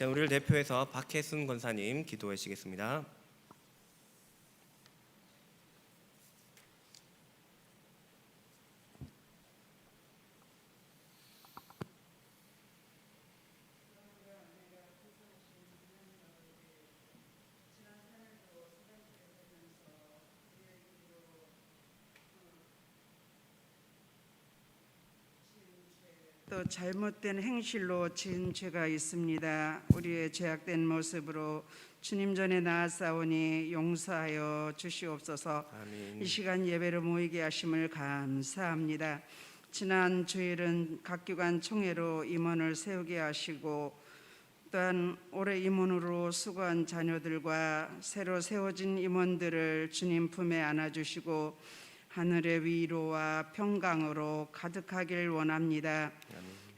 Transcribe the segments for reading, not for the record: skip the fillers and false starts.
우리를 대표해서 박혜순 권사님 기도해 주시겠습니다. 또 잘못된 행실로 지은 죄가 있습니다. 우리의 죄악된 모습으로 주님 전에 나아싸우니 용서하여 주시옵소서. 아멘. 이 시간 예배로 모이게 하심을 감사합니다. 지난 주일은 각 기관 총회로 임원을 세우게 하시고 또한 올해 임원으로 수고한 자녀들과 새로 세워진 임원들을 주님 품에 안아주시고 하늘의 위로와 평강으로 가득하길 원합니다.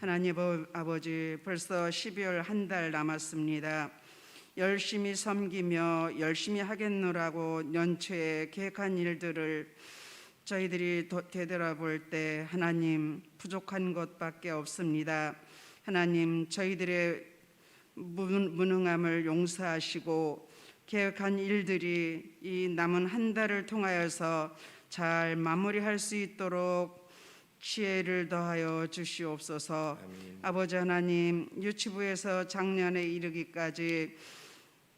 하나님 아버지, 벌써 12월 한 달 남았습니다. 열심히 섬기며 열심히 하겠노라고 연초에 계획한 일들을 저희들이 되돌아볼 때 하나님 부족한 것밖에 없습니다. 하나님 저희들의 무능함을 용서하시고 계획한 일들이 이 남은 한 달을 통하여서 잘 마무리할 수 있도록 지혜를 더하여 주시옵소서. 아멘. 아버지 하나님, 유치부에서 작년에 이르기까지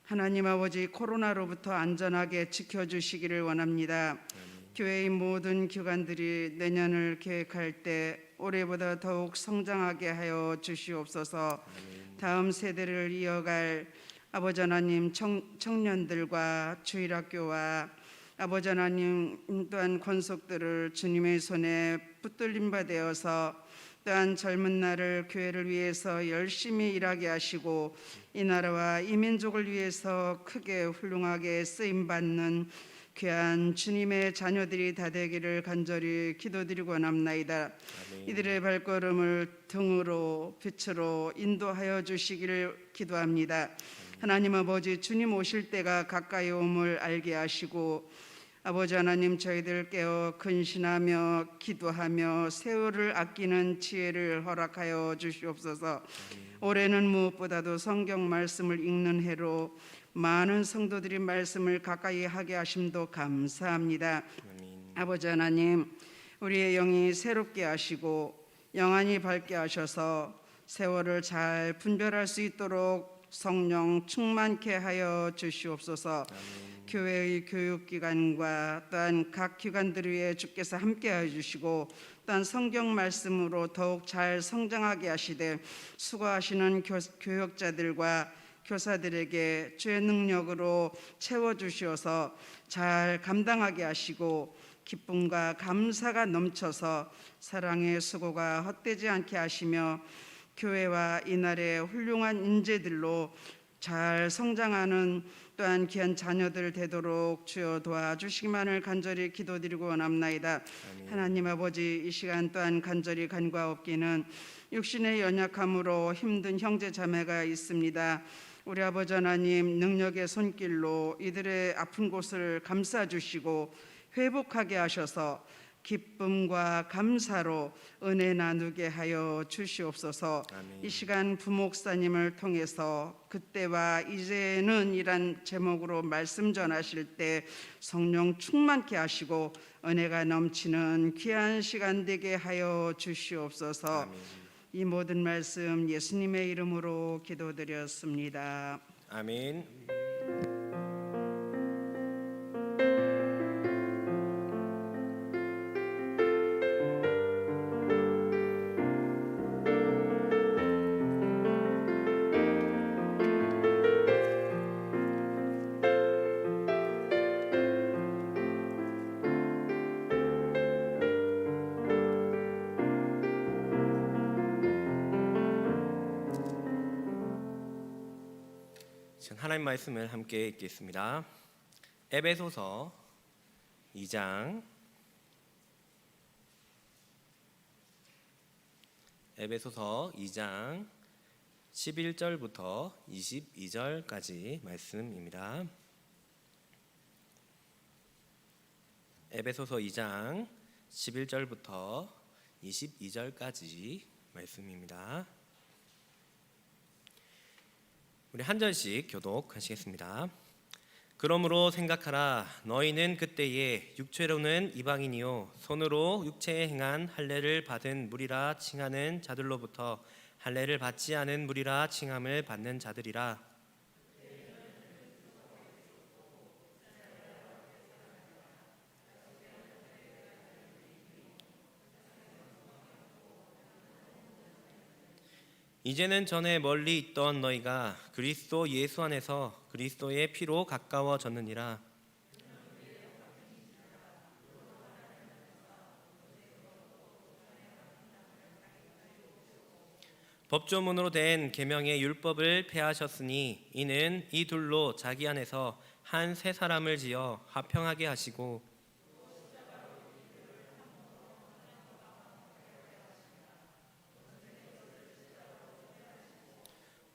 하나님 아버지 코로나로부터 안전하게 지켜주시기를 원합니다. 교회의 모든 기관들이 내년을 계획할 때 올해보다 더욱 성장하게 하여 주시옵소서. 다음 세대를 이어갈 아버지 하나님 청년들과 주일학교와 아버지 하나님 또한 권속들을 주님의 손에 붙들림 바 되어서 또한 젊은 날을 교회를 위해서 열심히 일하게 하시고 이 나라와 이 민족을 위해서 크게 훌륭하게 쓰임받는 귀한 주님의 자녀들이 다 되기를 간절히 기도드리고 원합나이다. 이들의 발걸음을 등으로 빛으로 인도하여 주시기를 기도합니다. 하나님 아버지, 주님 오실 때가 가까이 옴을 알게 하시고 아버지 하나님 저희들 깨어 근신하며 기도하며 세월을 아끼는 지혜를 허락하여 주시옵소서. 올해는 무엇보다도 성경 말씀을 읽는 해로 많은 성도들이 말씀을 가까이 하게 하심도 감사합니다. 아버지 하나님, 우리의 영이 새롭게 하시고 영안이 밝게 하셔서 세월을 잘 분별할 수 있도록 성령 충만케 하여 주시옵소서. 교회의 교육기관과 또한 각 기관들 위해 주께서 함께하여 주시고 또한 성경 말씀으로 더욱 잘 성장하게 하시되 수고하시는 교역자들과 교사들에게 주의 능력으로 채워주시어서 잘 감당하게 하시고 기쁨과 감사가 넘쳐서 사랑의 수고가 헛되지 않게 하시며 교회와 이날의 훌륭한 인재들로 잘 성장하는 또한 귀한 자녀들 되도록 주여 도와주시기만을 간절히 기도드리고 원합나이다. 하나님 아버지, 이 시간 또한 간절히 간과없기는 육신의 연약함으로 힘든 형제 자매가 있습니다. 우리 아버지 하나님 능력의 손길로 이들의 아픈 곳을 감싸주시고 회복하게 하셔서 기쁨과 감사로 은혜 나누게 하여 주시옵소서. 아멘. 이 시간 부목사님을 통해서 그때와 이제는 이란 제목으로 말씀 전하실 때 성령 충만케 하시고 은혜가 넘치는 귀한 시간 되게 하여 주시옵소서. 아멘. 이 모든 말씀 예수님의 이름으로 기도드렸습니다. 아멘. 하나님 말씀을 함께 읽겠습니다. 에베소서 2장 11절부터 22절까지 말씀입니다. 에베소서 2장 11절부터 22절까지 말씀입니다. 우리 한 절씩 교독하시겠습니다. 그러므로 생각하라. 너희는 그때에 육체로는 이방인이요 손으로 육체에 행한 할례를 받은 무리라 칭하는 자들로부터 할례를 받지 않은 무리라 칭함을 받는 자들이라. 이제는 전에 멀리 있던 너희가 그리스도 예수 안에서 그리스도의 피로 가까워졌느니라. 법조문으로 된 계명의 율법을 폐하셨으니 이는 이 둘로 자기 안에서 한 새 사람을 지어 화평하게 하시고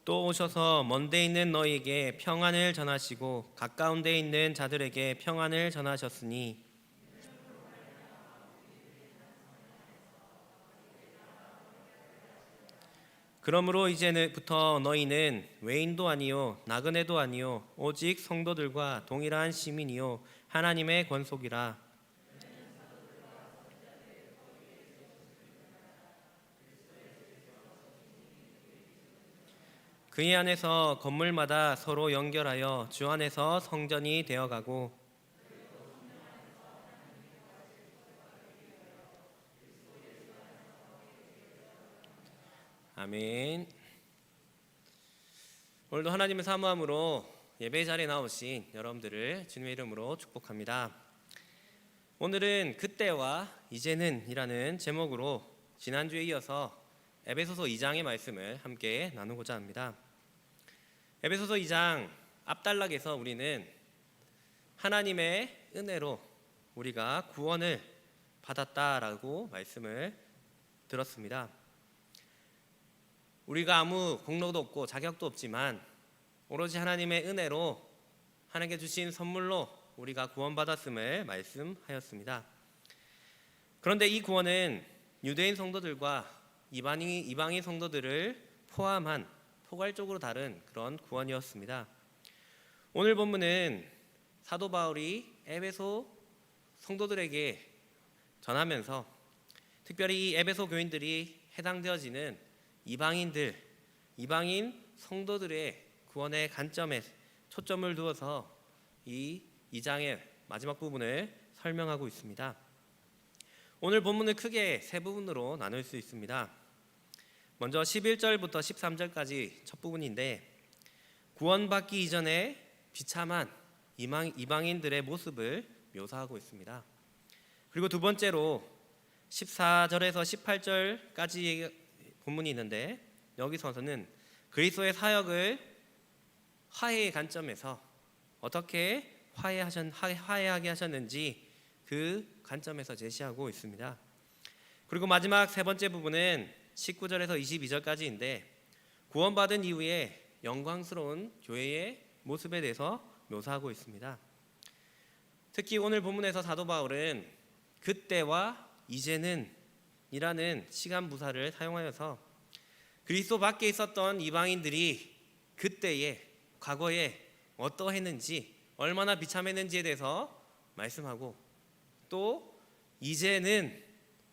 또 오셔서 먼데 있는 너희에게 평안을 전하시고 가까운 데 있는 자들에게 평안을 전하셨으니 그러므로 이제부터 너희는 외인도 아니요 나그네도 아니요 오직 성도들과 동일한 시민이요 하나님의 권속이라. 그의 안에서 건물마다 서로 연결하여 주 안에서 성전이 되어가고 아멘. 오늘도 하나님의 사모함으로 예배 자리에 나오신 여러분들을 주님의 이름으로 축복합니다. 오늘은 그때와 이제는 이라는 제목으로 지난주에 이어서 에베소서 2장의 말씀을 함께 나누고자 합니다. 에베소서 2장 앞단락에서 우리는 하나님의 은혜로 우리가 구원을 받았다라고 말씀을 들었습니다. 우리가 아무 공로도 없고 자격도 없지만 오로지 하나님의 은혜로 하나님께 주신 선물로 우리가 구원받았음을 말씀하였습니다. 그런데 이 구원은 유대인 성도들과 이방인 성도들을 포함한 포괄적으로 다른 그런 구원이었습니다. 오늘 본문은 사도 바울이 에베소 성도들에게 전하면서 특별히 이 에베소 교인들이 해당되어지는 이방인 성도들의 구원의 관점에 초점을 두어서 이 2장의 마지막 부분을 설명하고 있습니다. 오늘 본문을 크게 세 부분으로 나눌 수 있습니다. 먼저 11절부터 13절까지 첫 부분인데 구원받기 이전에 비참한 이방인들의 모습을 묘사하고 있습니다. 그리고 두 번째로 14절에서 18절까지 본문이 있는데 여기서는 그리스도의 사역을 화해의 관점에서 어떻게 화해하게 하셨는지 그 관점에서 제시하고 있습니다. 그리고 마지막 세 번째 부분은 19절에서 22절까지인데 구원받은 이후에 영광스러운 교회의 모습에 대해서 묘사하고 있습니다. 특히 오늘 본문에서 사도 바울은 그때와 이제는 이라는 시간 부사를 사용하여서 그리스도 밖에 있었던 이방인들이 그때에 과거에 어떠했는지 얼마나 비참했는지에 대해서 말씀하고 또 이제는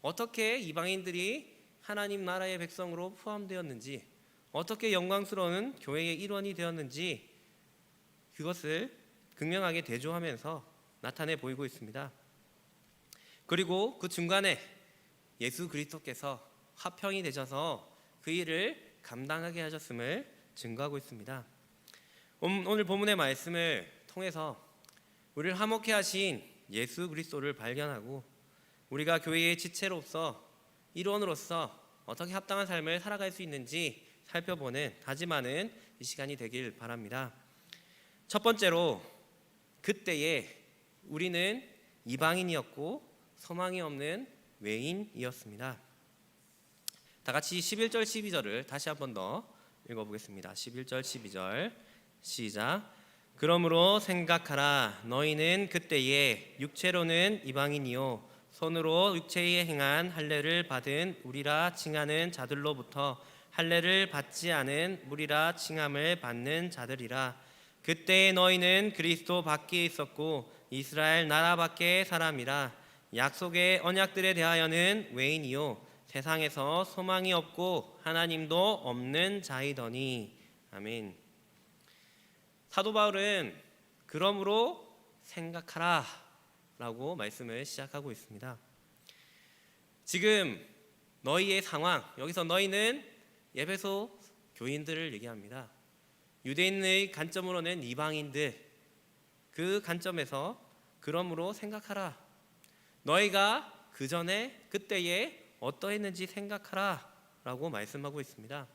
어떻게 이방인들이 하나님 나라의 백성으로 포함되었는지 어떻게 영광스러운 교회의 일원이 되었는지 그것을 극명하게 대조하면서 나타내 보이고 있습니다. 그리고 그 중간에 예수 그리스도께서 화평이 되셔서 그 일을 감당하게 하셨음을 증거하고 있습니다. 오늘 본문의 말씀을 통해서 우리를 화목케 하신 예수 그리스도를 발견하고 우리가 교회의 지체로서 일원으로서 어떻게 합당한 삶을 살아갈 수 있는지 살펴보는 다짐하는 이 시간이 되길 바랍니다. 첫 번째로 그때에 우리는 이방인이었고 소망이 없는 외인이었습니다. 다 같이 11절 12절을 다시 한 번 더 읽어보겠습니다. 11절 12절 시작. 그러므로 생각하라. 너희는 그때에 육체로는 이방인이요 손으로 육체에 행한 할례를 받은 우리라 칭하는 자들로부터 할례를 받지 않은 무리라 칭함을 받는 자들이라. 그때에 너희는 그리스도 밖에 있었고 이스라엘 나라 밖의 사람이라. 약속의 언약들에 대하여는 외인이요 세상에서 소망이 없고 하나님도 없는 자이더니. 아멘. 사도 바울은 그러므로 생각하라 라고 말씀을 시작하고 있습니다. 지금 너희의 상황, 여기서 너희는 에베소 교인들을 얘기합니다. 유대인의 관점으로는 이방인들, 그 관점에서 그러므로 생각하라. 너희가 그 전에 그때에 어떠했는지 생각하라 라고 말씀하고 있습니다.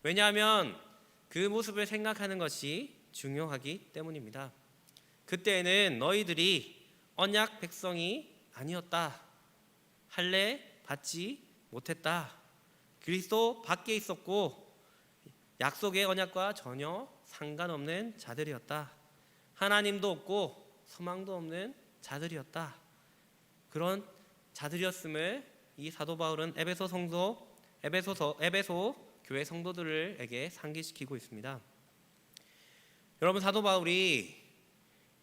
왜냐하면 그 모습을 생각하는 것이 중요하기 때문입니다. 그때에는 너희들이 언약 백성이 아니었다. 할례 받지 못했다. 그리스도 밖에 있었고 약속의 언약과 전혀 상관없는 자들이었다. 하나님도 없고 소망도 없는 자들이었다. 그런 자들이었음을 이 사도 바울은 에베소 교회 성도들에게 상기시키고 있습니다. 여러분, 사도 바울이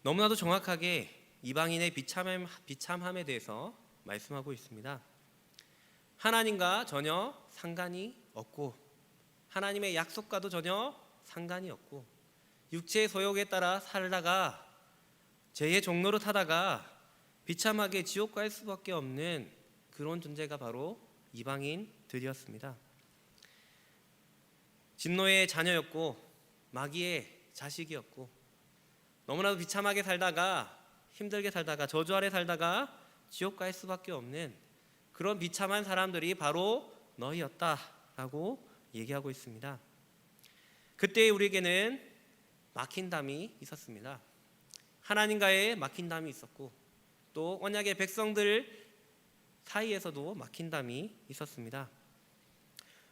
너무나도 정확하게 이방인의 비참함에 대해서 말씀하고 있습니다. 하나님과 전혀 상관이 없고 하나님의 약속과도 전혀 상관이 없고 육체의 소욕에 따라 살다가 죄의 종로로 타다가 비참하게 지옥 갈 수밖에 없는 그런 존재가 바로 이방인들이었습니다. 진노의 자녀였고 마귀의 자식이었고 너무나도 비참하게 살다가 힘들게 살다가 저주 아래 살다가 지옥 갈 수밖에 없는 그런 비참한 사람들이 바로 너희였다라고 얘기하고 있습니다. 그때 우리에게는 막힌 담이 있었습니다. 하나님과의 막힌 담이 있었고 또 언약의 백성들 사이에서도 막힌 담이 있었습니다.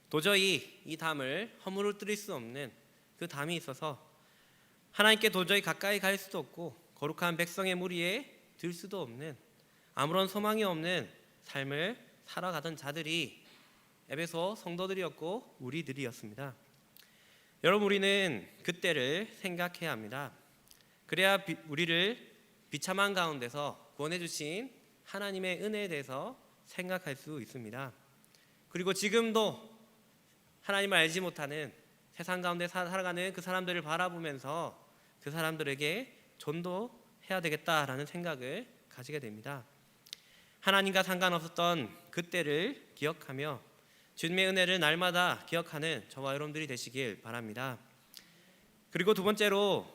도저히 이 담을 허물어뜨릴 수 없는 그 담이 있어서 하나님께 도저히 가까이 갈 수도 없고 거룩한 백성의 무리에 들 수도 없는 아무런 소망이 없는 삶을 살아가던 자들이 에베소 성도들이었고 우리들이었습니다. 여러분, 우리는 그때를 생각해야 합니다. 그래야 우리를 비참한 가운데서 구원해 주신 하나님의 은혜에 대해서 생각할 수 있습니다. 그리고 지금도 하나님을 알지 못하는 세상 가운데 살아가는 그 사람들을 바라보면서 그 사람들에게 전도해야 되겠다라는 생각을 가지게 됩니다. 하나님과 상관없었던 그때를 기억하며 주님의 은혜를 날마다 기억하는 저와 여러분들이 되시길 바랍니다. 그리고 두 번째로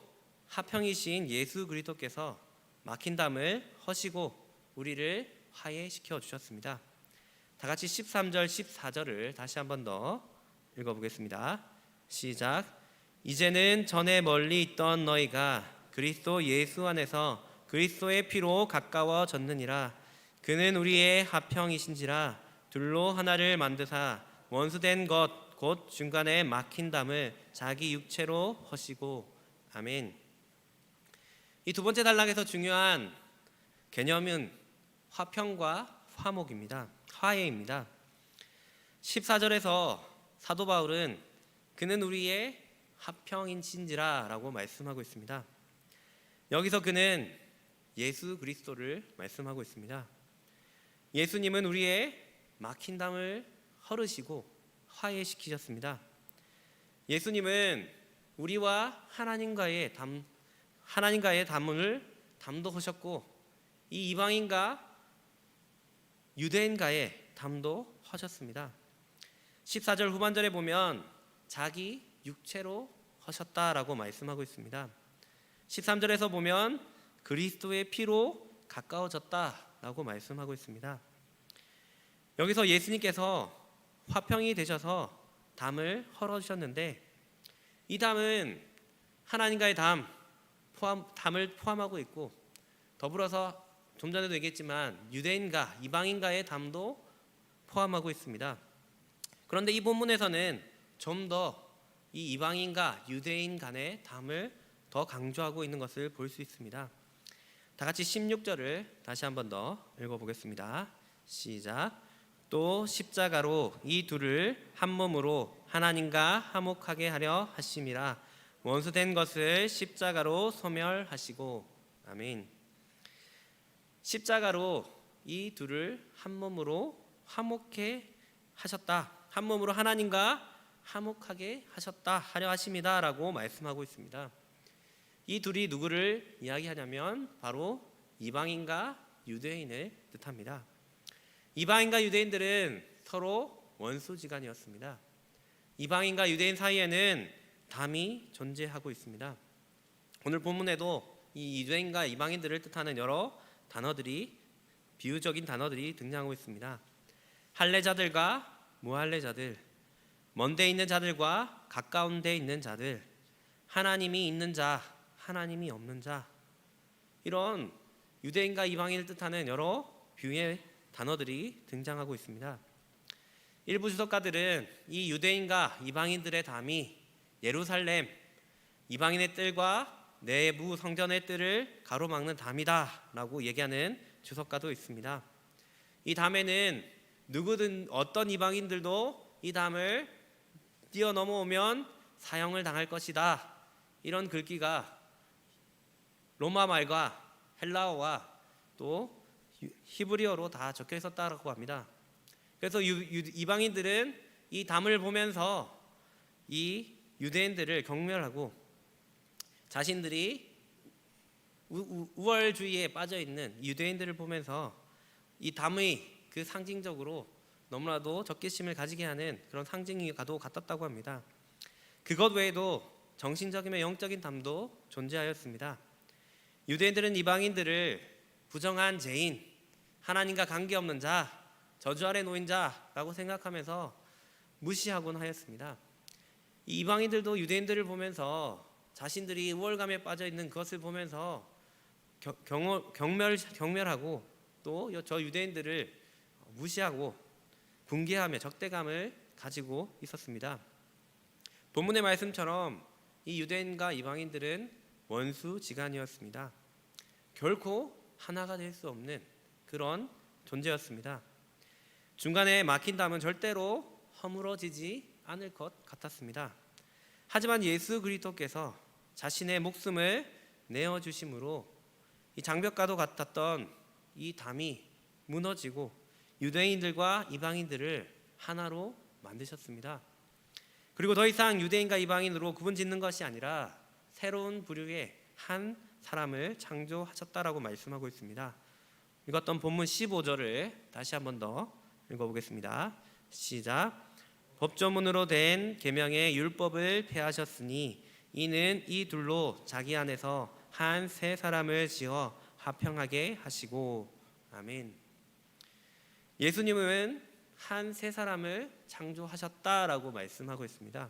화평이신 예수 그리스도께서 막힌 담을 허시고 우리를 화해시켜 주셨습니다. 다 같이 13절 14절을 다시 한 번 더 읽어보겠습니다. 시작. 이제는 전에 멀리 있던 너희가 그리스도 예수 안에서 그리스도의 피로 가까워졌느니라. 그는 우리의 화평이신지라. 둘로 하나를 만드사 원수된 것 곧 중간에 막힌 담을 자기 육체로 허시고. 아멘. 이 두 번째 단락에서 중요한 개념은 화평과 화목입니다. 화해입니다. 14절에서 사도 바울은 그는 우리의 화평인신지라 라고 말씀하고 있습니다. 여기서 그는 예수 그리스도를 말씀하고 있습니다. 예수님은 우리의 막힌 담을 헐으시고 화해시키셨습니다. 예수님은 우리와 하나님과의 담도 하셨고 이 이방인과 유대인과의 담도 하셨습니다. 14절 후반절에 보면 자기 육체로 하셨다라고 말씀하고 있습니다. 13절에서 보면 그리스도의 피로 가까워졌다라고 말씀하고 있습니다. 여기서 예수님께서 화평이 되셔서 담을 헐어주셨는데 이 담은 하나님과의 담을 포함하고 있고 더불어서 좀 전에도 얘기했지만 유대인과 이방인과의 담도 포함하고 있습니다. 그런데 이 본문에서는 좀 더 이 이방인과 유대인 간의 담을 더 강조하고 있는 것을 볼 수 있습니다. 다 같이 16절을 다시 한 번 더 읽어보겠습니다. 시작. 또 십자가로 이 둘을 한 몸으로 하나님과 화목하게 하려 하심이라. 원수된 것을 십자가로 소멸하시고. 아멘. 십자가로 이 둘을 한 몸으로 화목해 하셨다. 한 몸으로 하나님과 화목하게 하셨다 하려 하심이다 라고 말씀하고 있습니다. 이 둘이 누구를 이야기하냐면 바로 이방인과 유대인을 뜻합니다. 이방인과 유대인들은 서로 원수지간이었습니다. 이방인과 유대인 사이에는 담이 존재하고 있습니다. 오늘 본문에도 이 유대인과 이방인들을 뜻하는 여러 단어들이, 비유적인 단어들이 등장하고 있습니다. 할례자들과 무할례자들, 먼데 있는 자들과 가까운 데 있는 자들, 하나님이 있는 자, 하나님이 없는 자, 이런 유대인과 이방인을 뜻하는 여러 비유의 단어들이 등장하고 있습니다. 일부 주석가들은 이 유대인과 이방인들의 담이 예루살렘, 이방인의 뜰과 내부 성전의 뜰을 가로막는 담이다 라고 얘기하는 주석가도 있습니다. 이 담에는 누구든 어떤 이방인들도 이 담을 뛰어넘어오면 사형을 당할 것이다, 이런 글귀가 로마 말과 헬라어와 또 히브리어로 다 적혀 있었다고 합니다. 그래서 이방인들은 이 담을 보면서 이 유대인들을 경멸하고 자신들이 우월주의에 빠져 있는 유대인들을 보면서 이 담의 그 상징적으로 너무나도 적개심을 가지게 하는 그런 상징과도 같았다고 합니다. 그것 외에도 정신적이며 영적인 담도 존재하였습니다. 유대인들은 이방인들을 부정한 죄인, 하나님과 관계없는 자, 저주 아래 놓인 자라고 생각하면서 무시하곤 하였습니다. 이 이방인들도 유대인들을 보면서 자신들이 우월감에 빠져 있는 그것을 보면서 경멸하고 또 저 유대인들을 무시하고 분개하며 적대감을 가지고 있었습니다. 본문의 말씀처럼 이 유대인과 이방인들은 원수지간이었습니다. 결코 하나가 될 수 없는 그런 존재였습니다. 중간에 막힌 담은 절대로 허물어지지 않을 것 같았습니다. 하지만 예수 그리스도께서 자신의 목숨을 내어주심으로 이 장벽과도 같았던 이 담이 무너지고 유대인들과 이방인들을 하나로 만드셨습니다. 그리고 더 이상 유대인과 이방인으로 구분짓는 것이 아니라 새로운 부류의 한 사람을 창조하셨다라고 말씀하고 있습니다. 읽었던 본문 15절을 다시 한 번 더 읽어보겠습니다. 시작. 법조문으로 된 계명의 율법을 폐하셨으니 이는 이 둘로 자기 안에서 한 새 사람을 지어 화평하게 하시고. 아멘. 예수님은 한 새 사람을 창조하셨다라고 말씀하고 있습니다.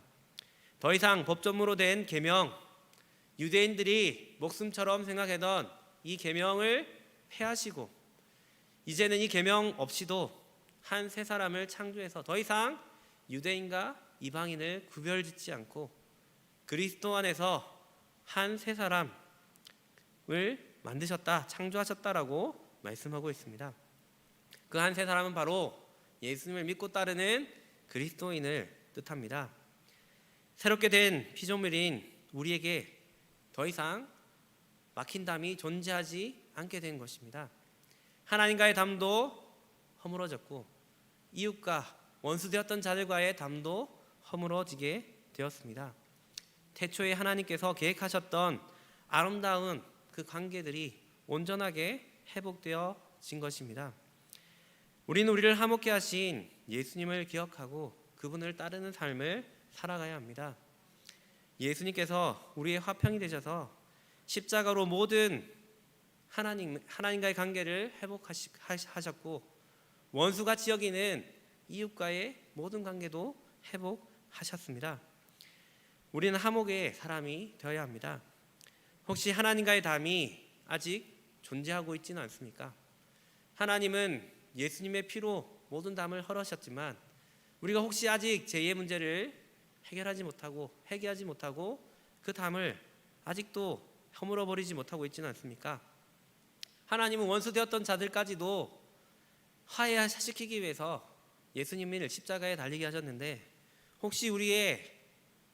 더 이상 법조문으로 된 계명, 유대인들이 목숨처럼 생각하던 이 계명을 폐하시고 이제는 이 계명 없이도 한 새 사람을 창조해서 더 이상 유대인과 이방인을 구별짓지 않고 그리스도 안에서 한 새 사람을 만드셨다, 창조하셨다라고 말씀하고 있습니다. 그 한 새 사람은 바로 예수님을 믿고 따르는 그리스도인을 뜻합니다. 새롭게 된 피조물인 우리에게 더 이상 막힌 담이 존재하지 않게 된 것입니다. 하나님과의 담도 허물어졌고 이웃과 원수되었던 자들과의 담도 허물어지게 되었습니다. 태초에 하나님께서 계획하셨던 아름다운 그 관계들이 온전하게 회복되어진 것입니다. 우리는 우리를 화목케 하신 예수님을 기억하고 그분을 따르는 삶을 살아가야 합니다. 예수님께서 우리의 화평이 되셔서 십자가로 모든 하나님과의 관계를 회복하셨고 원수같이 여기는 이웃과의 모든 관계도 회복하셨습니다. 우리는 화목의 사람이 되어야 합니다. 혹시 하나님과의 담이 아직 존재하고 있지는 않습니까? 하나님은 예수님의 피로 모든 담을 헐으셨지만 우리가 혹시 아직 죄의 문제를 해결하지 못하고 그 담을 아직도 허물어버리지 못하고 있지는 않습니까? 하나님은 원수되었던 자들까지도 화해시키기 위해서 예수님을 십자가에 달리게 하셨는데 혹시 우리의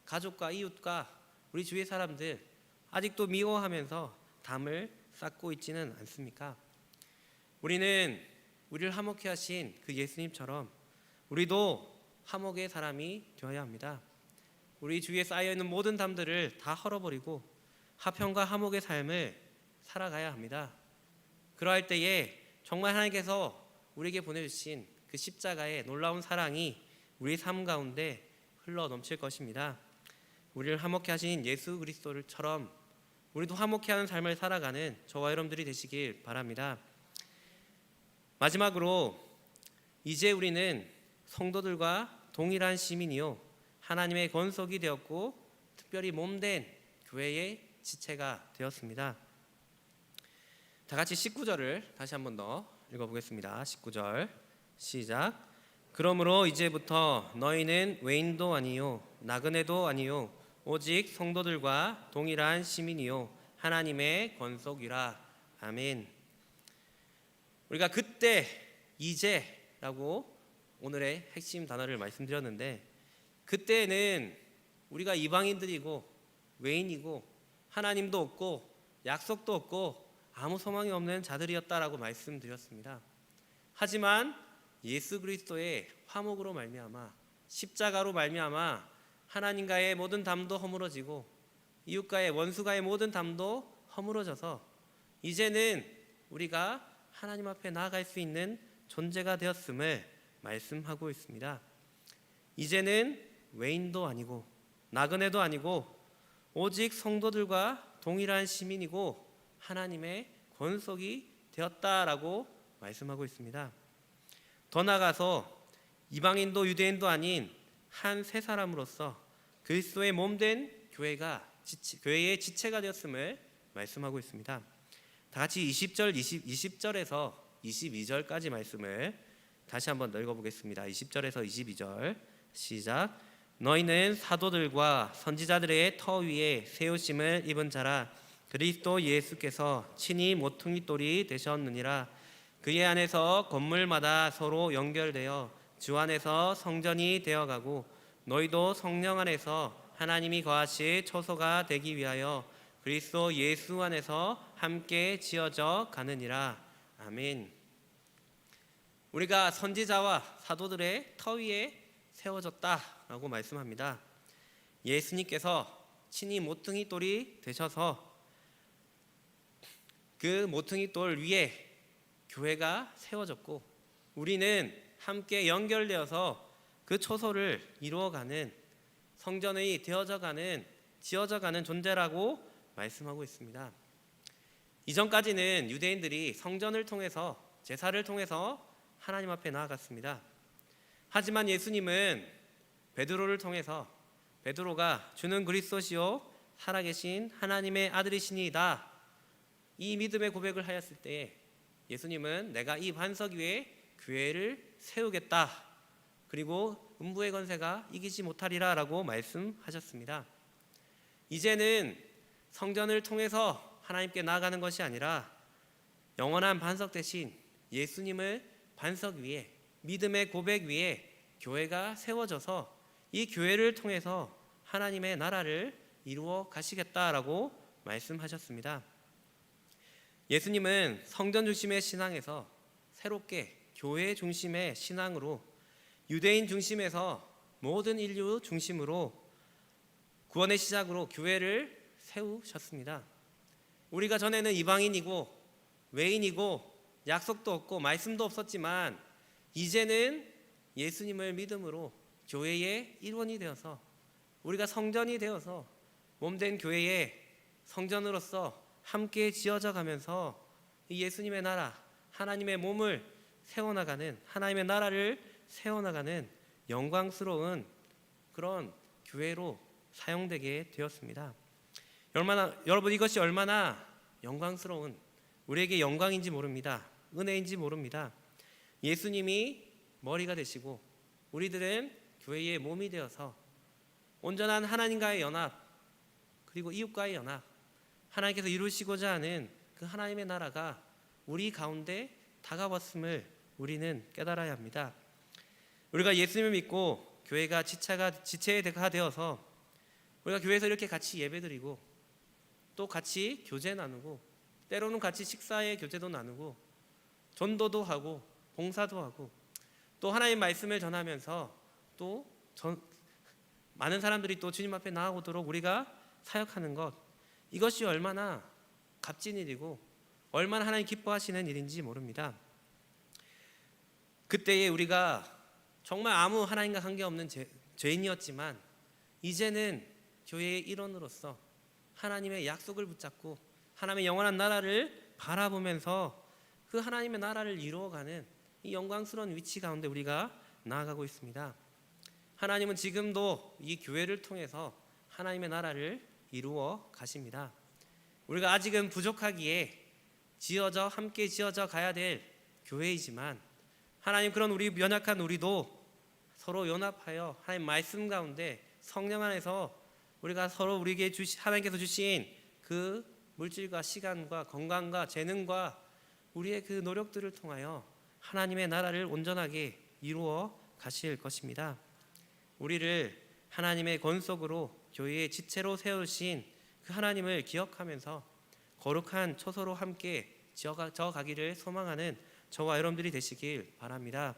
가족과 이웃과 우리 주위의 사람들 아직도 미워하면서 담을 쌓고 있지는 않습니까? 우리는 우리를 화목케 하신 그 예수님처럼 우리도 화목의 사람이 되어야 합니다. 우리 주위에 쌓여있는 모든 담들을 다 헐어버리고 화평과 화목의 삶을 살아가야 합니다. 그러할 때에 정말 하나님께서 우리에게 보내주신 그 십자가의 놀라운 사랑이 우리 삶 가운데 흘러 넘칠 것입니다. 우리를 화목케 하신 예수 그리스도를처럼 우리도 화목케 하는 삶을 살아가는 저와 여러분들이 되시길 바랍니다. 마지막으로 이제 우리는 성도들과 동일한 시민이요 하나님의 권속이 되었고 특별히 몸된 교회의 지체가 되었습니다. 다 같이 19절을 다시 한 번 더 읽어보겠습니다. 19절 시작. 그러므로 이제부터 너희는 외인도 아니요 나그네도 아니요 오직 성도들과 동일한 시민이요 하나님의 권속이라. 아멘. 우리가 그때 이제라고 오늘의 핵심 단어를 말씀드렸는데 그때는 우리가 이방인들이고 외인이고 하나님도 없고 약속도 없고 아무 소망이 없는 자들이었다라고 말씀드렸습니다. 하지만 예수 그리스도의 화목으로 말미암아 십자가로 말미암아 하나님과의 모든 담도 허물어지고 이웃과의 원수과의 모든 담도 허물어져서 이제는 우리가 하나님 앞에 나아갈 수 있는 존재가 되었음을 말씀하고 있습니다. 이제는 외인도 아니고 나그네도 아니고 오직 성도들과 동일한 시민이고 하나님의 권속이 되었다라고 말씀하고 있습니다. 더 나아가서 이방인도 유대인도 아닌 한 세 사람으로서 그리스도의 몸된 교회의 지체가 되었음을 말씀하고 있습니다. 다 같이 20절에서 22절까지 말씀을 다시 한번 읽어보겠습니다. 20절에서 22절 시작. 너희는 사도들과 선지자들의 터 위에 세우심을 입은 자라. 그리스도 예수께서 친히 모퉁이 돌이 되셨느니라. 그의 안에서 건물마다 서로 연결되어 주 안에서 성전이 되어가고 너희도 성령 안에서 하나님이 거하실 처소가 되기 위하여 그리스도 예수 안에서 함께 지어져 가느니라. 아멘. 우리가 선지자와 사도들의 터 위에 세워졌다라고 말씀합니다. 예수님께서 친히 모퉁이 돌이 되셔서 그 모퉁이 돌 위에 교회가 세워졌고 우리는 함께 연결되어서 그 초소를 이루어가는 성전이 지어져가는 존재라고 말씀하고 있습니다. 이전까지는 유대인들이 성전을 통해서 제사를 통해서 하나님 앞에 나아갔습니다. 하지만 예수님은 베드로를 통해서 베드로가 주는 그리스도시요 살아계신 하나님의 아들이시니이다 이 믿음의 고백을 하였을 때 예수님은 내가 이 반석 위에 교회를 세우겠다 그리고 음부의 권세가 이기지 못하리라 라고 말씀하셨습니다. 이제는 성전을 통해서 하나님께 나아가는 것이 아니라 영원한 반석 대신 예수님을 반석 위에 믿음의 고백 위에 교회가 세워져서 이 교회를 통해서 하나님의 나라를 이루어 가시겠다라고 말씀하셨습니다. 예수님은 성전 중심의 신앙에서 새롭게 교회 중심의 신앙으로 유대인 중심에서 모든 인류 중심으로 구원의 시작으로 교회를 세우셨습니다. 우리가 전에는 이방인이고 외인이고 약속도 없고 말씀도 없었지만 이제는 예수님을 믿음으로 교회의 일원이 되어서 우리가 성전이 되어서 몸된 교회의 성전으로서 함께 지어져 가면서 이 예수님의 나라 하나님의 몸을 세워나가는 하나님의 나라를 세워나가는 영광스러운 그런 교회로 사용되게 되었습니다. 여러분 이것이 얼마나 영광스러운 우리에게 영광인지 모릅니다. 은혜인지 모릅니다. 예수님이 머리가 되시고 우리들은 교회의 몸이 되어서 온전한 하나님과의 연합 그리고 이웃과의 연합 하나님께서 이루시고자 하는 그 하나님의 나라가 우리 가운데 다가왔음을 우리는 깨달아야 합니다. 우리가 예수님을 믿고 교회가 지체가 되어서 우리가 교회에서 이렇게 같이 예배드리고 또 같이 교제 나누고 때로는 같이 식사의 교제도 나누고 전도도 하고 봉사도 하고 또 하나님 말씀을 전하면서 또 많은 사람들이 또 주님 앞에 나아오도록 우리가 사역하는 것, 이것이 얼마나 값진 일이고 얼마나 하나님 기뻐하시는 일인지 모릅니다. 그때에 우리가 정말 아무 하나님과 관계없는 죄인이었지만 이제는 교회의 일원으로서 하나님의 약속을 붙잡고 하나님의 영원한 나라를 바라보면서 그 하나님의 나라를 이루어가는 이 영광스러운 위치 가운데 우리가 나아가고 있습니다. 하나님은 지금도 이 교회를 통해서 하나님의 나라를 이루어 가십니다. 우리가 아직은 부족하기에 함께 지어져 가야 될 교회이지만 하나님, 그런 우리 연약한 우리도 서로 연합하여 하나님 말씀 가운데 성령 안에서 우리가 서로 우리에게 하나님께서 주신 그 물질과 시간과 건강과 재능과 우리의 그 노력들을 통하여 하나님의 나라를 온전하게 이루어 가실 것입니다. 우리를 하나님의 권속으로 교회의 지체로 세우신 그 하나님을 기억하면서 거룩한 처소로 함께 지어가기를 소망하는 저와 여러분들이 되시길 바랍니다.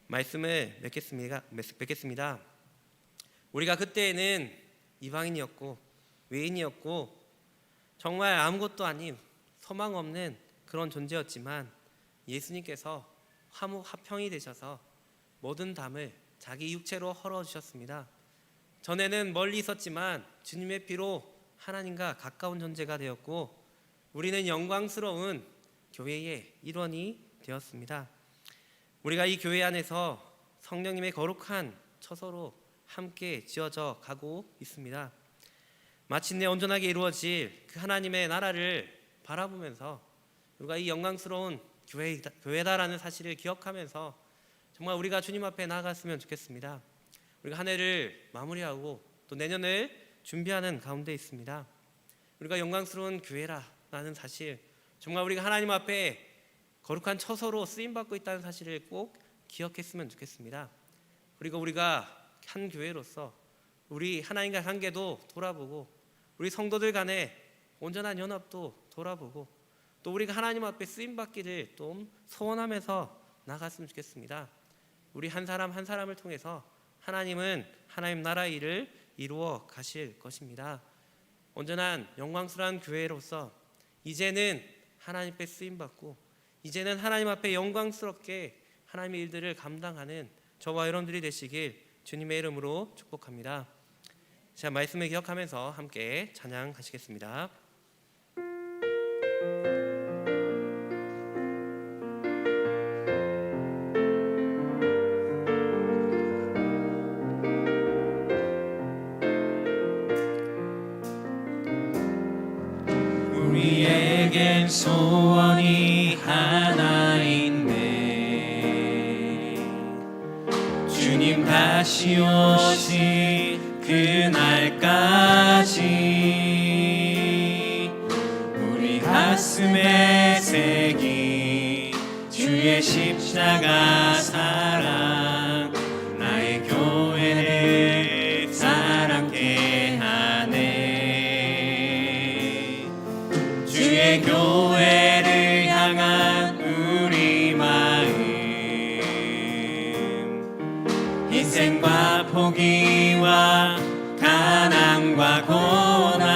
말씀을 맺겠습니다. 우리가 그때에는 이방인이었고 외인이었고 정말 아무것도 아닌 소망 없는 그런 존재였지만 예수님께서 화평이 되셔서 모든 담을 자기 육체로 헐어주셨습니다. 전에는 멀리 있었지만 주님의 피로 하나님과 가까운 존재가 되었고 우리는 영광스러운 교회의 일원이 되었습니다. 우리가 이 교회 안에서 성령님의 거룩한 처소로 함께 지어져 가고 있습니다. 마침내 온전하게 이루어질 그 하나님의 나라를 바라보면서 우리가 이 영광스러운 교회다라는 사실을 기억하면서 정말 우리가 주님 앞에 나아갔으면 좋겠습니다. 우리가 한 해를 마무리하고 또 내년을 준비하는 가운데 있습니다. 우리가 영광스러운 교회라는 사실, 정말 우리가 하나님 앞에 거룩한 처소로 쓰임받고 있다는 사실을 꼭 기억했으면 좋겠습니다. 그리고 우리가 한 교회로서 우리 하나님과 관계도 돌아보고 우리 성도들 간의 온전한 연합도 돌아보고 또 우리가 하나님 앞에 쓰임받기를 좀 소원하면서 나갔으면 좋겠습니다. 우리 한 사람 한 사람을 통해서 하나님은 하나님 나라의 일을 이루어 가실 것입니다. 온전한 영광스러운 교회로서 이제는 하나님 앞에 쓰임받고 이제는 하나님 앞에 영광스럽게 하나님의 일들을 감당하는 저와 여러분들이 되시길 주님의 이름으로 축복합니다. 자, 말씀을 기억하면서 함께 찬양하시겠습니다. 우리에겐 소원이 하나 있네. 주님 다시 오실 그날까지 우리 가슴에 새긴 주의 십자가 사랑, 나의 교회를 사랑케 하네. 주의 교회를 향한 우리 마음, 희생과 포기와 가난과 고난,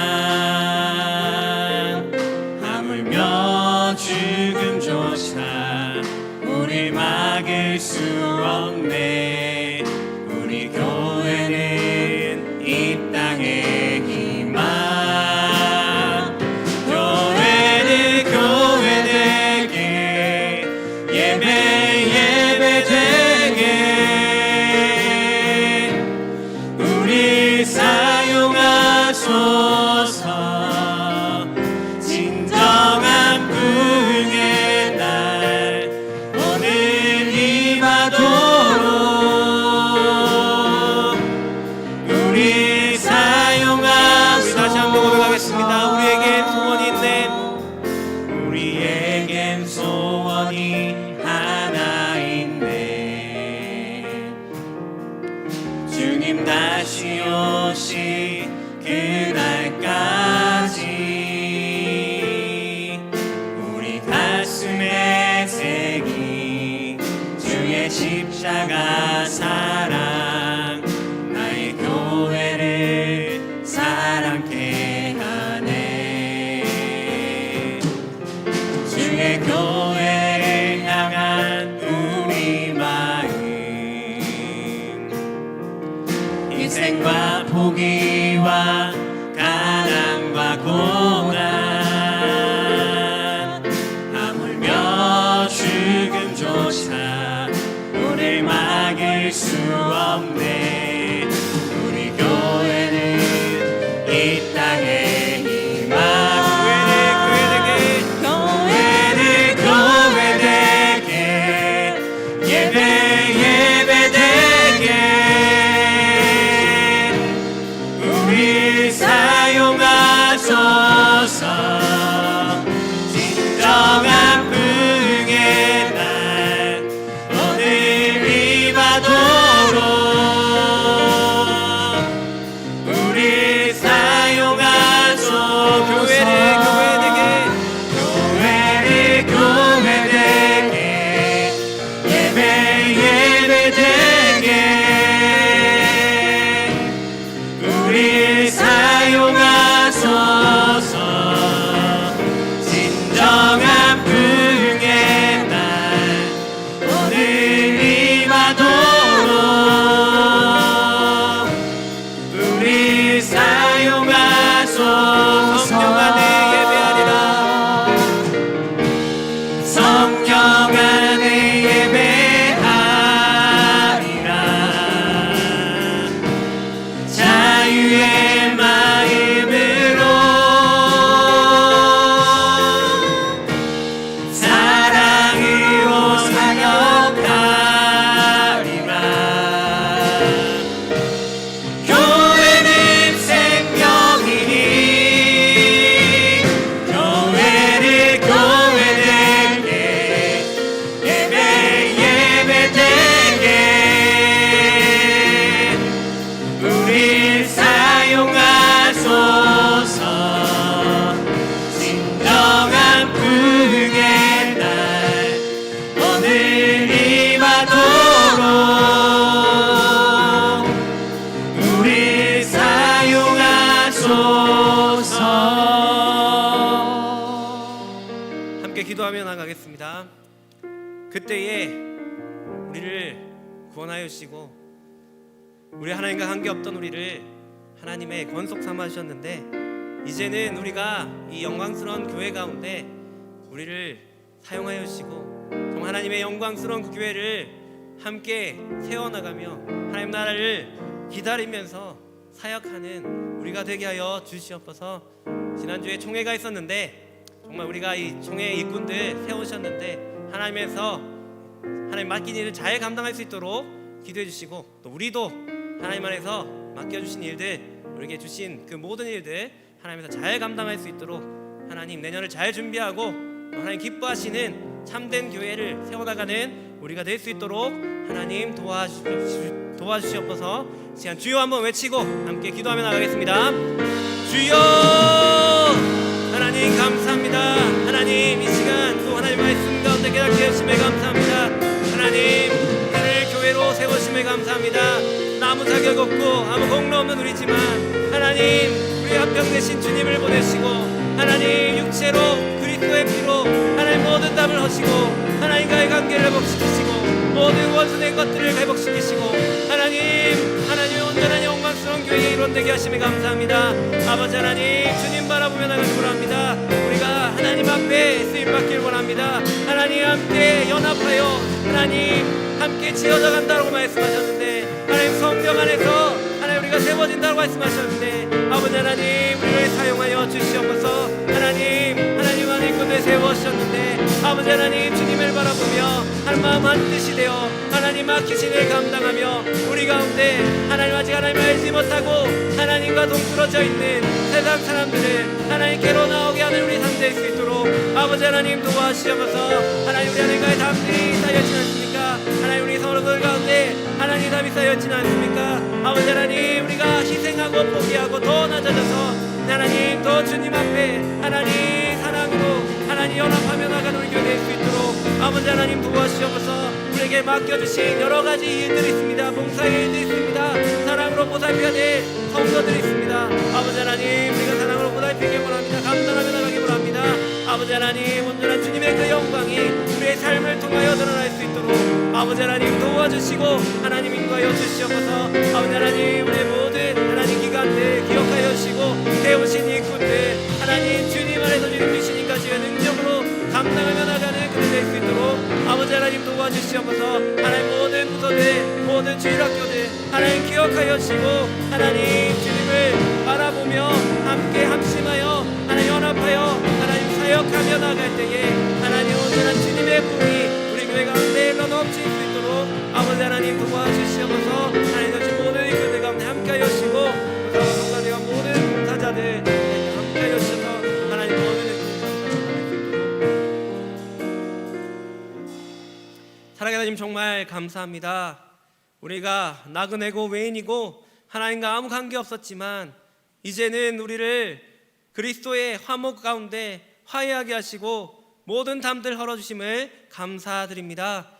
하물며 죽음조차 우리 막을 수 없네. 우리 교회는 이 땅의 희망, 교회는 교회되게, 예배 예배되게 우리 사용하소서. 진정한 불의 날 오늘 임하도록 우리 사용 십자가 사랑 나의 교회를 사랑케 하네. 주의 교회를 향한 우리 마음, 인생과 포기와 가난과 고난, 하물며 죽음조차 우릴 막을 수 없네. 우리 교회는 이 땅에 희망, 교회를 교회되게, 예배되게 우리 사용하소서. 진정한 부흥의 날 오늘이 바도록 우리 사용하소서. 교회를 교회되게, 예배되게 우리 사용하소서. 진정한 부흥의 날 오늘이 바도록 우리 사용하소서. 성령 안에 예배하리라. 성령 안에 예배하리라. 자유의 마음으로 사랑으로 사역하리라. 교회는 생명이니 교회를 교회되게, 예배되게 우리 사용하소서. 진정한 부흥의 날 오늘이 바도록 우리 사용하소서. 함께 기도하며 나가겠습니다. 그때에 우리를 구원하여 주시고 우리 하나님과 관계없던 우리를 하나님의 권속 삼아 주셨는데, 이제는 우리가 이 영광스러운 교회 가운데 우리를 사용하여 주시고 정말 하나님의 영광스러운 그 교회를 함께 세워나가며 하나님 나라를 기다리면서 사역하는 우리가 되게 하여 주시옵소서. 지난주에 총회가 있었는데 정말 우리가 이 총회 일꾼들 세우셨는데 하나님에서 하나님 맡긴 일을 잘 감당할 수 있도록 기도해 주시고, 또 우리도 하나님 안에서 맡겨주신 일들, 우리에게 주신 그 모든 일들 하나님에서 잘 감당할 수 있도록 하나님 내년을 잘 준비하고 또 하나님 기뻐하시는 참된 교회를 세워나가는 우리가 될 수 있도록 하나님 도와주시옵소서. 시간 주여 한번 외치고 함께 기도하며 나가겠습니다. 주여 하나님 감사합니다. 하나님 이 시간 또 하나님 말씀 가운데 깨닫게 해주심에 감사합니다. 하나님 우리를 교회로 세우심에 감사합니다. 아무 자격 없고 아무 공로 없는 우리지만 하나님 우리 합병 되신 주님을 보내시고 하나님 육체로 그리스도의 피로 하나님 모든 담을 허시고 하나님과의 관계를 회복시키시고 모든 원수된 것들을 회복시키시고 하나님의 온전한 영광스러운 교회의 일원 되게 하심에 감사합니다. 아버지 하나님 주님 바라보며 나가기 원합니다. 우리가 하나님 앞에 쓰임받길 원합니다. 하나님 함께 연합하여 하나님 함께 지어져 간다고 말씀하셨는데, 하나님 성령 안에서 하나님 우리가 세워진다고 말씀하셨는데, 아버지 하나님 우리를 사용하여 주시옵소서. 하나님 안에 일꾼을 세워주셨는데 아버지 하나님 주님을 바라보며 한 마음 한 뜻이 되어 하나님 맡기신 일 감당하며 우리 가운데 하나님 아직 하나님 알지 못하고 하나님과 동떨어져 있는 세상 사람들을 하나님께로 나오게 하는 우리 상대일 수 있도록 아버지 하나님 도와주시옵소서. 하나님 우리 하나님과의 담들이 쌓여있지 않습니까? 하나님 우리 서로들 가운데 하나님 담이 쌓여있지 않습니까? 아버지 하나님 우리가 희생하고 포기하고 더 낮아져서 하나님 더 주님 앞에 하나님 사랑으로 하나님 하나님 연합하며 나가는 우리 교회 될 수 있도록 아버지 하나님 도와주시옵소서. 우리에게 맡겨주신 여러 가지 일들이 있습니다. 봉사의 일들이 있습니다. 사랑으로 보살펴야 될 성도들이 있습니다. 아버지 하나님 우리가 사랑으로 보살피기 원합니다. 감당하며 나가기 원합니다. 아버지 하나님 온전한 주님의 그 영광이 우리의 삶을 통하여 드러날 수 있도록 아버지 하나님 도와주시고 하나님 인도하여 주시옵소서. 아버지 하나님 우리의 모든 하나님 기관들 기억하여 주시고 세우신 일꾼들 하나님 주님 안에서 주님 주신 인가지의 능력으로 감당하며 나가는 그들 될 수 있도록 아버지 하나님 도와주시옵소서. 하나님 모든 부서들 모든 주일학교들 하나님 기억하여 주시고 하나님 주님을 바라보며 함께 합심하여 하나님 연합하여 하나님 사역하며 나갈 때에 하나님 온전한 주님의 부흥이 우리 교회 가운데 일러 넘칠 수 있도록 아버지 하나님 도와주시옵소서. 하나님 같이 모든 이끌들 가운데 함께하여 주시고 성가대와 모든 봉사자들 함께하여 주셔서 하나님 모든 사랑하는 하나님 정말 감사합니다. 우리가 나그네고 외인이고 하나님과 아무 관계 없었지만 이제는 우리를 그리스도의 화목 가운데 화해하게 하시고 모든 담들 헐어주심을 감사드립니다.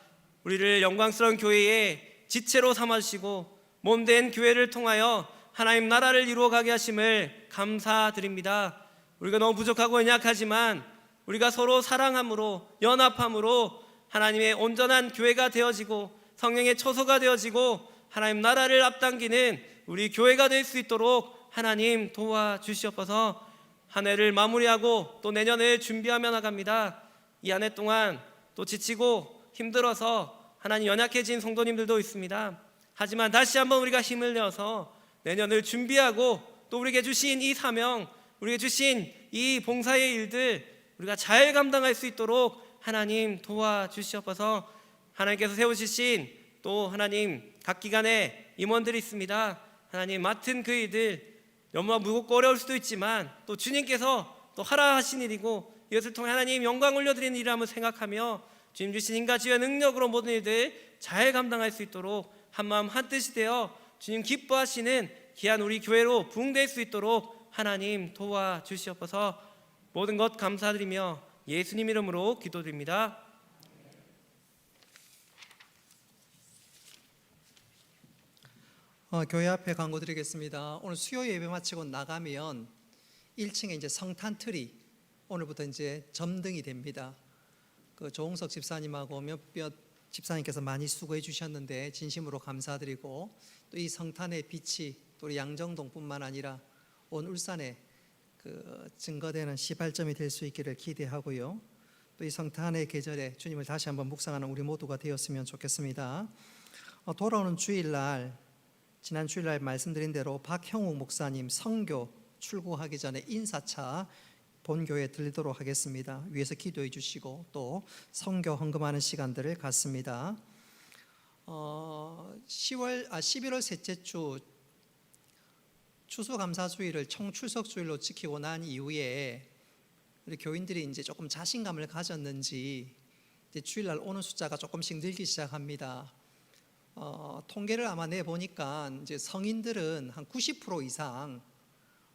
우리를 영광스러운 교회의 지체로 삼아주시고 몸된 교회를 통하여 하나님 나라를 이루어가게 하심을 감사드립니다. 우리가 너무 부족하고 연약하지만 우리가 서로 사랑함으로 연합함으로 하나님의 온전한 교회가 되어지고 성령의 처소가 되어지고 하나님 나라를 앞당기는 우리 교회가 될 수 있도록 하나님 도와주시옵소서. 한 해를 마무리하고 또 내년을 준비하며 나갑니다. 이 한 해 동안 또 지치고 힘들어서 하나님 연약해진 성도님들도 있습니다. 하지만 다시 한번 우리가 힘을 내어서 내년을 준비하고 또 우리에게 주신 이 사명, 우리에게 주신 이 봉사의 일들 우리가 잘 감당할 수 있도록 하나님 도와주시옵소서. 하나님께서 세우시신 또 하나님 각 기관의 임원들이 있습니다. 하나님 맡은 그 일들 너무나 무겁고 어려울 수도 있지만 또 주님께서 또 하라 하신 일이고 이것을 통해 하나님 영광 올려드리는 일을 한번 생각하며 주님 주신 인과 지혜와 능력으로 모든 일들 잘 감당할 수 있도록 한마음 한뜻이 되어 주님 기뻐하시는 귀한 우리 교회로 부흥될 수 있도록 하나님 도와주시옵소서. 모든 것 감사드리며 예수님 이름으로 기도드립니다. 교회 앞에 광고 드리겠습니다. 오늘 수요 예배 마치고 나가면 1층에 이제 성탄 트리 오늘부터 이제 점등이 됩니다. 그 조홍석 집사님하고 몇몇 집사님께서 많이 수고해 주셨는데 진심으로 감사드리고 또 이 성탄의 빛이 또 우리 양정동뿐만 아니라 온 울산에 그 증거되는 시발점이 될 수 있기를 기대하고요. 또 이 성탄의 계절에 주님을 다시 한번 묵상하는 우리 모두가 되었으면 좋겠습니다. 돌아오는 주일날 지난 주일날 말씀드린 대로 박형욱 목사님 선교 출국하기 전에 인사차 본교에 들리도록 하겠습니다. 위에서 기도해 주시고 또 선교 헌금하는 시간들을 갖습니다. 11월 셋째 주 추수감사주일을 총출석주일로 지키고 난 이후에 우리 교인들이 이제 조금 자신감을 가졌는지 이제 주일날 오는 숫자가 조금씩 늘기 시작합니다. 통계를 아마 내보니까 이제 성인들은 한 90% 이상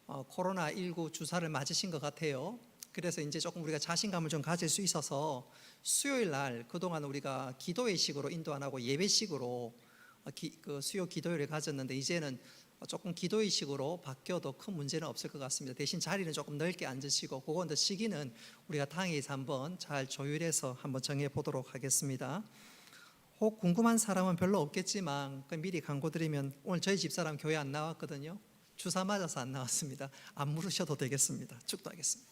코로나19 주사를 맞으신 것 같아요. 그래서 이제 조금 우리가 자신감을 좀 가질 수 있어서 수요일 날 그동안 우리가 기도회식으로 인도 안 하고 예배식으로 그 수요 기도회를 가졌는데 이제는 조금 기도회식으로 바뀌어도 큰 문제는 없을 것 같습니다. 대신 자리는 조금 넓게 앉으시고 그건 시기는 우리가 당회에서 한번 잘 조율해서 한번 정해 보도록 하겠습니다. 혹 궁금한 사람은 별로 없겠지만 미리 광고드리면 오늘 저희 집사람 교회 안 나왔거든요. 주사 맞아서 안 나왔습니다. 안 물으셔도 되겠습니다. 축도하겠습니다.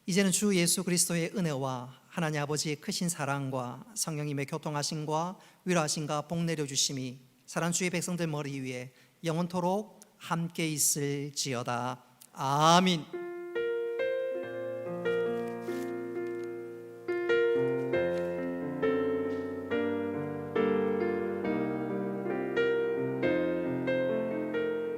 이제는 주 예수 그리스도의 은혜와 하나님 아버지의 크신 사랑과 성령님의 교통하심과 위로하심과 복 내려주심이 사랑 주의 백성들 머리 위에 영원토록 함께 있을지어다. 아멘.